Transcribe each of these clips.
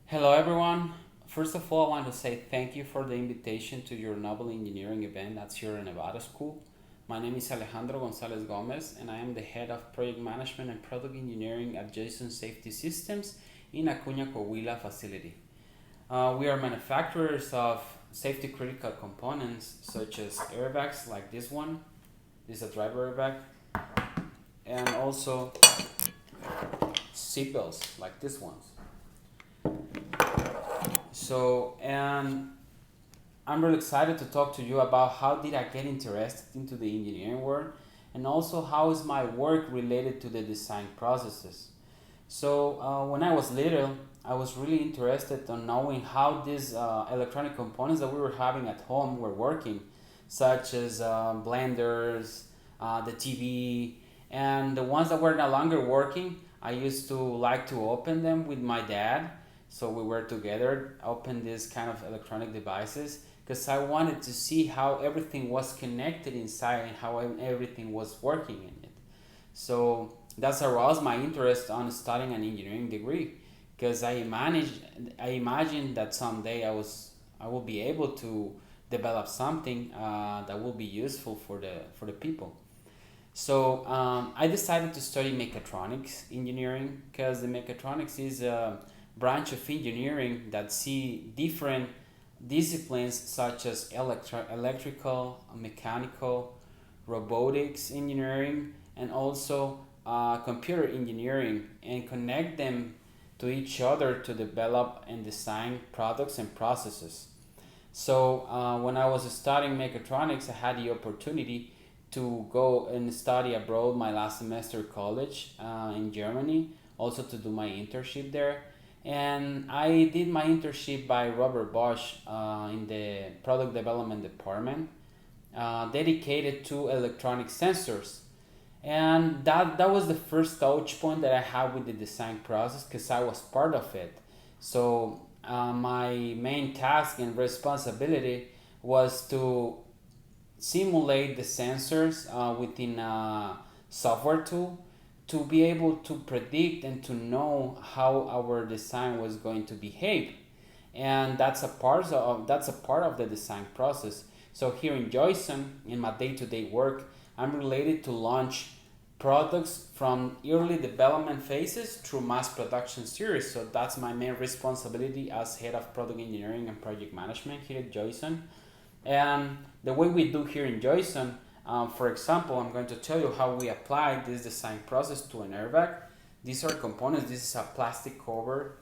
Hello, everyone. First of all, I want to say thank you for the invitation to your Novel Engineering event that's here in Nevada School. My name is Alejandro Gonzalez Gomez, and I am the head of Project Management and Product Engineering at Jason Safety Systems in Acuña, Coahuila facility. We are manufacturers of safety critical components such as airbags like this one. This is a driver airbag, and also seatbelts like this ones. And I'm really excited to talk to you about how did I get interested into the engineering world, and also how is my work related to the design processes. When I was little, I was really interested in knowing how these electronic components that we were having at home were working, such as blenders, the TV, and the ones that were no longer working. I used to like to open them with my dad, so we were together, open these kind of electronic devices, because I wanted to see how everything was connected inside and how everything was working in it. So that's aroused my interest on studying an engineering degree, because I imagined that someday I will be able to develop something that will be useful for the people. I decided to study mechatronics engineering because the mechatronics is a branch of engineering that see different disciplines such as electrical, mechanical, robotics engineering, and also computer engineering, and connect them to each other to develop and design products and processes. When I was studying mechatronics, I had the opportunity to go and study abroad my last semester college in Germany, also to do my internship there. And I did my internship by Robert Bosch in the product development department, dedicated to electronic sensors. And that was the first touch point that I had with the design process because I was part of it. My main task and responsibility was to simulate the sensors within a software tool to be able to predict and to know how our design was going to behave, and that's a part of the design process. So here in Joyson, in my day-to-day work, I'm related to launch products from early development phases through mass production series. So that's my main responsibility as head of product engineering and project management here at Joyson. And the way we do here in Joyson, for example, I'm going to tell you how we apply this design process to an airbag. These are components. This is a plastic cover,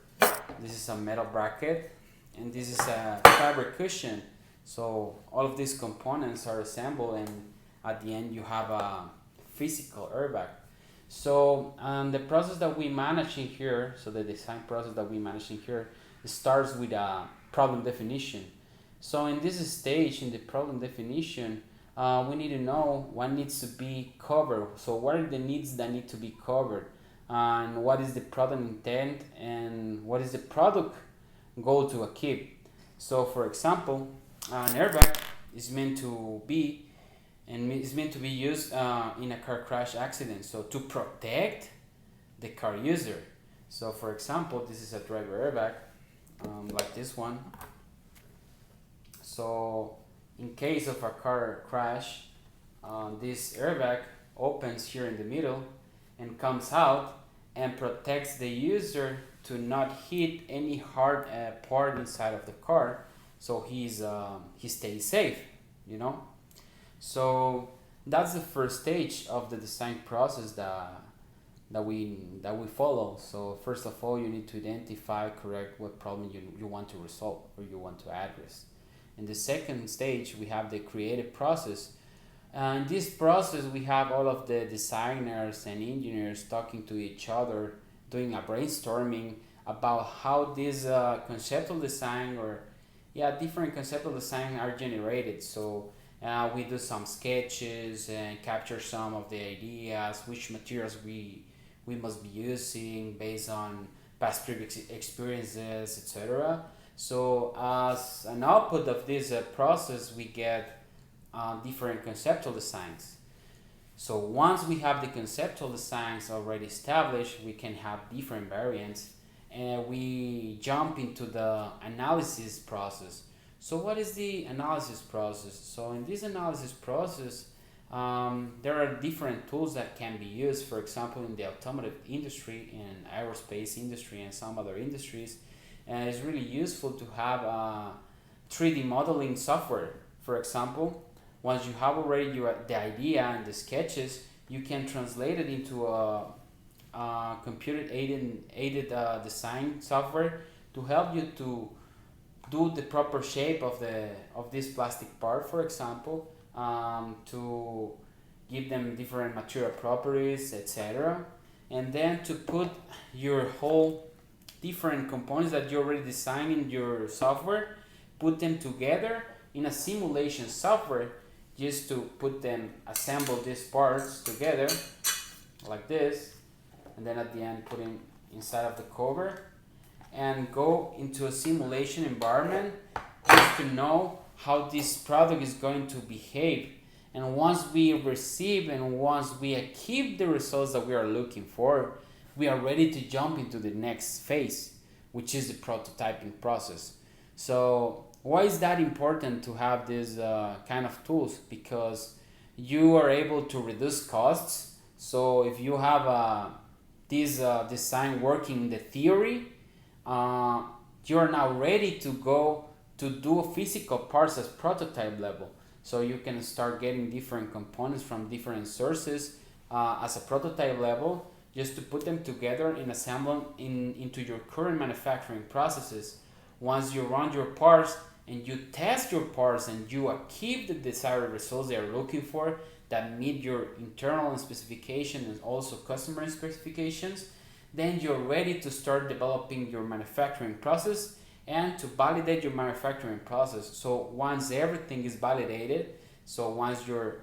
this is a metal bracket, and this is a fabric cushion. So all of these components are assembled, and at the end you have a physical airbag. The process that we manage in here, so the design process that we manage in here, starts with a problem definition. So in this stage, in the problem definition, we need to know what needs to be covered. So what are the needs that need to be covered, and what is the product intent, and what is the product goal to achieve. So for example, an airbag is meant to be and is meant to be used in a car crash accident. So to protect the car user. So for example, this is a driver airbag, like this one. So in case of a car crash, this airbag opens here in the middle and comes out and protects the user to not hit any hard part inside of the car, so he stays safe, you know. So that's the first stage of the design process that we follow. So first of all, you need to identify correct what problem you want to resolve or you want to address. In the second stage, we have the creative process. In this process, we have all of the designers and engineers talking to each other, doing a brainstorming about how this conceptual design or different conceptual design are generated. We do some sketches and capture some of the ideas, which materials we must be using based on past previous experiences, etc. So as an output of this process, we get different conceptual designs. So once we have the conceptual designs already established, we can have different variants we jump into the analysis process. So what is the analysis process? So in this analysis process, there are different tools that can be used. For example, in the automotive industry, in aerospace industry, and some other industries, and it's really useful to have 3D modeling software. For example, once you have already the idea and the sketches, you can translate it into a computer aided design software to help you to do the proper shape of this plastic part, for example, to give them different material properties, etc. And then to put your whole different components that you already designed in your software, put them together in a simulation software, just to put them, assemble these parts together like this, and then at the end put them inside of the cover and go into a simulation environment just to know how this product is going to behave. And once we receive and once we achieve the results that we are looking for, we are ready to jump into the next phase, which is the prototyping process. So why is that important to have these kind of tools? Because you are able to reduce costs. So if you have this design working in the theory, you are now ready to go to do physical parts as prototype level. So you can start getting different components from different sources as a prototype level, just to put them together and assemble into your current manufacturing processes. Once you run your parts and you test your parts and you achieve the desired results they are looking for that meet your internal specifications and also customer specifications, then you're ready to start developing your manufacturing process and to validate your manufacturing process. So once everything is validated, so once your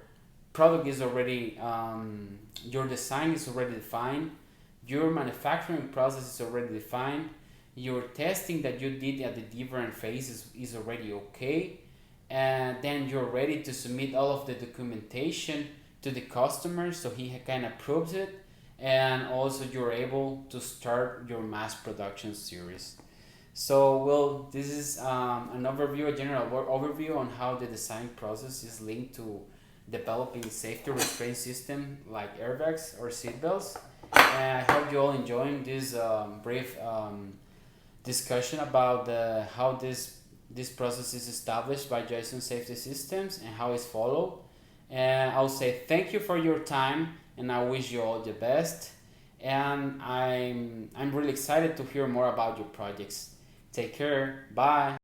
product is already, your design is already defined, your manufacturing process is already defined, your testing that you did at the different phases is already okay, and then you're ready to submit all of the documentation to the customer so he can approve it, and also you're able to start your mass production series. So, well, this is an overview, a general overview on how the design process is linked to developing safety restraint system like airbags or seatbelts. And I hope you all enjoying this brief discussion about how this process is established by Jason Safety Systems and how it's followed. And I'll say thank you for your time, and I wish you all the best. And I'm really excited to hear more about your projects. Take care. Bye.